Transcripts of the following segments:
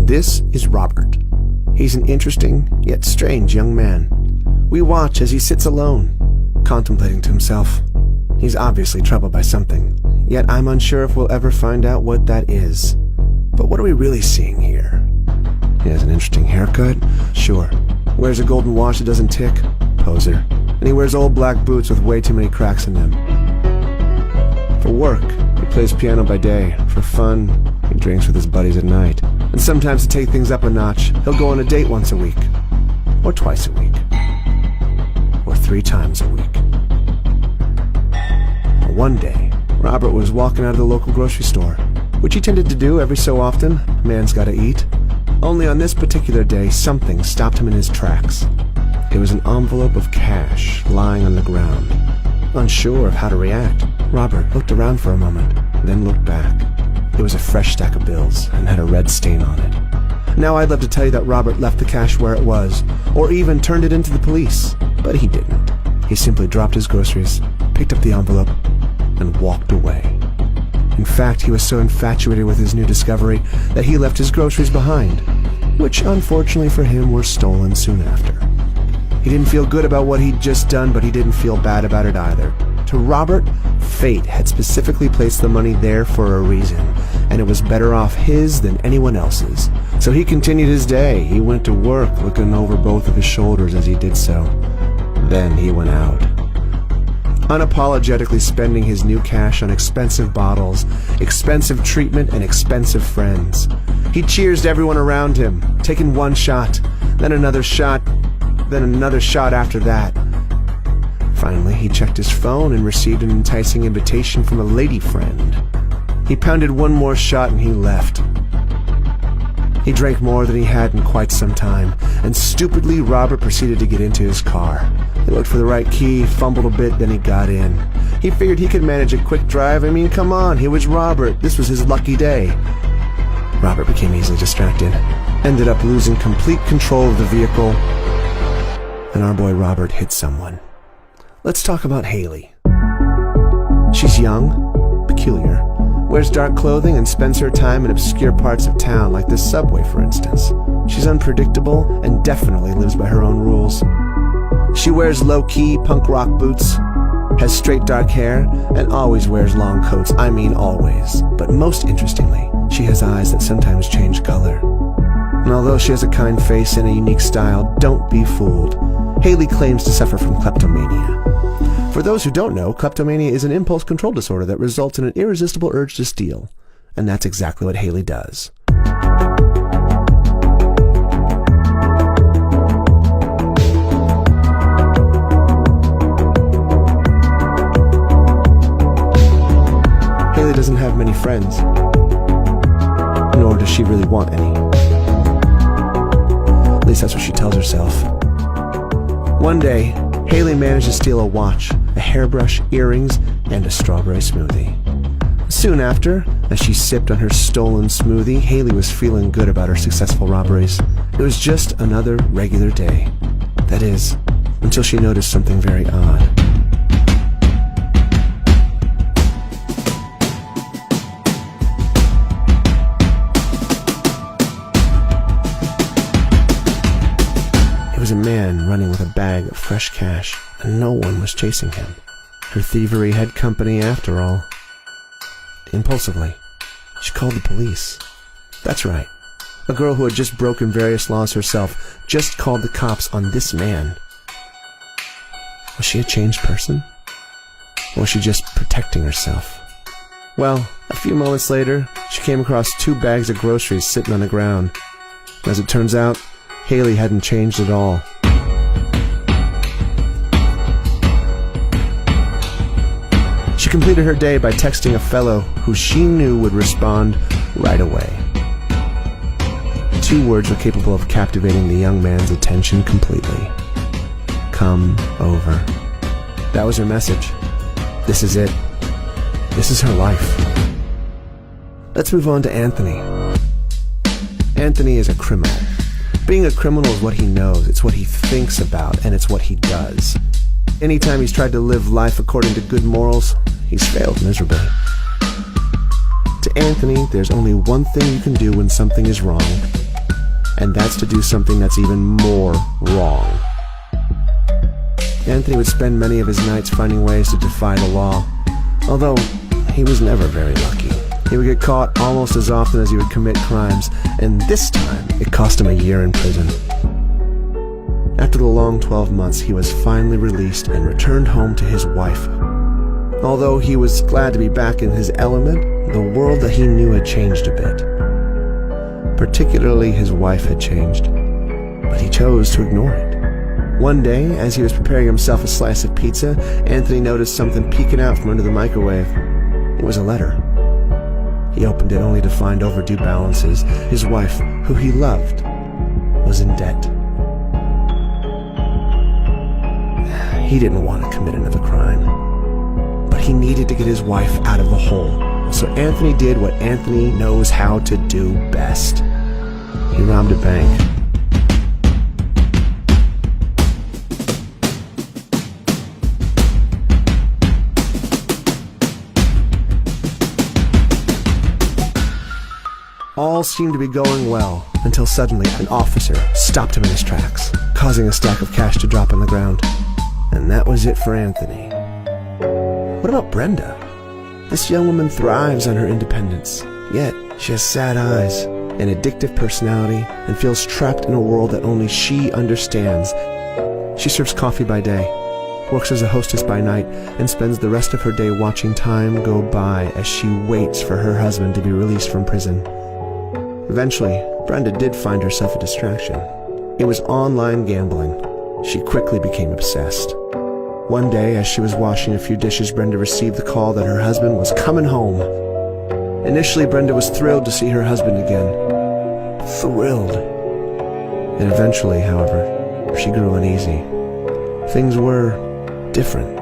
This is Robert. He's an interesting, yet strange young man. We watch as he sits alone, contemplating to himself. He's obviously troubled by something, yet I'm unsure if we'll ever find out what that is. But what are we really seeing here? He has an interesting haircut? Sure. Wears a golden watch that doesn't tick? Poser. And he wears old black boots with way too many cracks in them. For work, he plays piano by day. For fun, he drinks with his buddies at night. And sometimes to take things up a notch, he'll go on a date once a week. Or twice a week. Or 3 times a week. One day, Robert was walking out of the local grocery store, which he tended to do every so often. Man's gotta eat. Only on this particular day, something stopped him in his tracks. It was an envelope of cash lying on the ground. Unsure of how to react, Robert looked around for a moment, then looked back. It was a fresh stack of bills and had a red stain on it. Now I'd love to tell you that Robert left the cash where it was, or even turned it into the police, but he didn't. He simply dropped his groceries, picked up the envelope, and walked away. In fact, he was so infatuated with his new discovery that he left his groceries behind, which unfortunately for him were stolen soon after. He didn't feel good about what he'd just done, but he didn't feel bad about it either. To Robert, fate had specifically placed the money there for a reason, and it was better off his than anyone else's. So he continued his day. He went to work, looking over both of his shoulders as he did so. Then he went out, unapologetically spending his new cash on expensive bottles, expensive treatment, and expensive friends. He cheersed everyone around him, taking one shot, then another shot, then another shot after that. Finally, he checked his phone and received an enticing invitation from a lady friend. He pounded one more shot and he left. He drank more than he had in quite some time, and stupidly, Robert proceeded to get into his car. He looked for the right key, fumbled a bit, then he got in. He figured he could manage a quick drive. I mean, come on, he was Robert. This was his lucky day. Robert became easily distracted, ended up losing complete control of the vehicle, and our boy Robert hit someone. Let's talk about Haley. She's young, peculiar, wears dark clothing, and spends her time in obscure parts of town, like this subway, for instance. She's unpredictable and definitely lives by her own rules. She wears low-key punk rock boots, has straight dark hair, and always wears long coats. I mean always. But most interestingly, she has eyes that sometimes change color. And although she has a kind face and a unique style, don't be fooled. Haley claims to suffer from kleptomania. For those who don't know, kleptomania is an impulse control disorder that results in an irresistible urge to steal. And that's exactly what Haley does. Haley doesn't have many friends, nor does she really want any. At least that's what she tells herself. One day, Haley managed to steal a watch, a hairbrush, earrings, and a strawberry smoothie. Soon after, as she sipped on her stolen smoothie, Haley was feeling good about her successful robberies. It was just another regular day. That is, until she noticed something very odd. It was a man running with a bag of fresh cash, and no one was chasing him. Her thievery had company after all. Impulsively, she called the police. That's right. A girl who had just broken various laws herself just called the cops on this man. Was she a changed person? Or was she just protecting herself? Well, a few moments later, she came across 2 bags of groceries sitting on the ground. As it turns out, Haley hadn't changed at all. She completed her day by texting a fellow who she knew would respond right away. 2 words were capable of captivating the young man's attention completely. Come over. That was her message. This is it. This is her life. Let's move on to Anthony. Anthony is a criminal. Being a criminal is what he knows, it's what he thinks about, and it's what he does. Anytime he's tried to live life according to good morals, he's failed miserably. To Anthony, there's only one thing you can do when something is wrong, and that's to do something that's even more wrong. Anthony would spend many of his nights finding ways to defy the law, although he was never very lucky. He would get caught almost as often as he would commit crimes, and this time it cost him a year in prison. After the long 12 months, he was finally released and returned home to his wife. Although he was glad to be back in his element, the world that he knew had changed a bit. Particularly his wife had changed, but he chose to ignore it. One day, as he was preparing himself a slice of pizza, Anthony noticed something peeking out from under the microwave. It was a letter. He opened it only to find overdue balances. His wife, who he loved, was in debt. He didn't want to commit another crime, but he needed to get his wife out of the hole. So Anthony did what Anthony knows how to do best. He robbed a bank. All seemed to be going well, until suddenly an officer stopped him in his tracks, causing a stack of cash to drop on the ground. And that was it for Anthony. What about Brenda? This young woman thrives on her independence, yet she has sad eyes, an addictive personality, and feels trapped in a world that only she understands. She serves coffee by day, works as a hostess by night, and spends the rest of her day watching time go by as she waits for her husband to be released from prison. Eventually, Brenda did find herself a distraction. It was online gambling. She quickly became obsessed. One day, as she was washing a few dishes, Brenda received the call that her husband was coming home. Initially, Brenda was thrilled to see her husband again. Thrilled. And eventually, however, she grew uneasy. Things were different.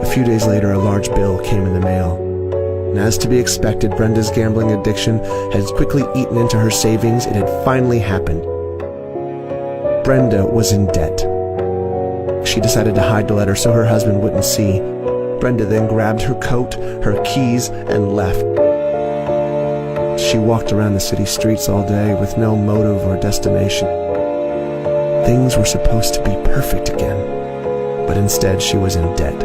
A few days later, a large bill came in the mail. And as to be expected, Brenda's gambling addiction had quickly eaten into her savings. It had finally happened. Brenda was in debt. She decided to hide the letter so her husband wouldn't see. Brenda then grabbed her coat, her keys, and left. She walked around the city streets all day with no motive or destination. Things were supposed to be perfect again, but instead she was in debt.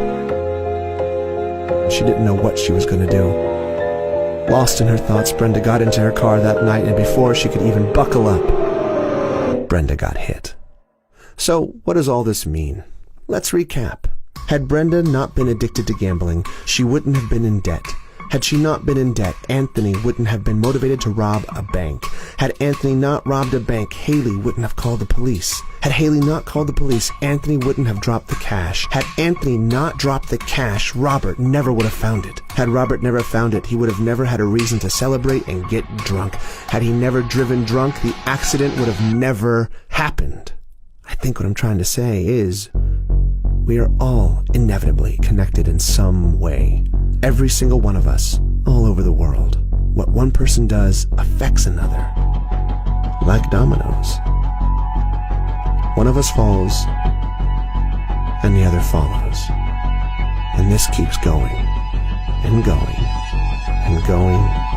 She didn't know what she was going to do. Lost in her thoughts, Brenda got into her car that night, and before she could even buckle up, Brenda got hit. So, what does all this mean? Let's recap. Had Brenda not been addicted to gambling, she wouldn't have been in debt. Had she not been in debt, Anthony wouldn't have been motivated to rob a bank. Had Anthony not robbed a bank, Haley wouldn't have called the police. Had Haley not called the police, Anthony wouldn't have dropped the cash. Had Anthony not dropped the cash, Robert never would have found it. Had Robert never found it, he would have never had a reason to celebrate and get drunk. Had he never driven drunk, the accident would have never happened. I think what I'm trying to say is, we are all inevitably connected in some way. Every single one of us, all over the world. What one person does affects another. Like dominoes. One of us falls, and the other follows. And this keeps going, and going, and going,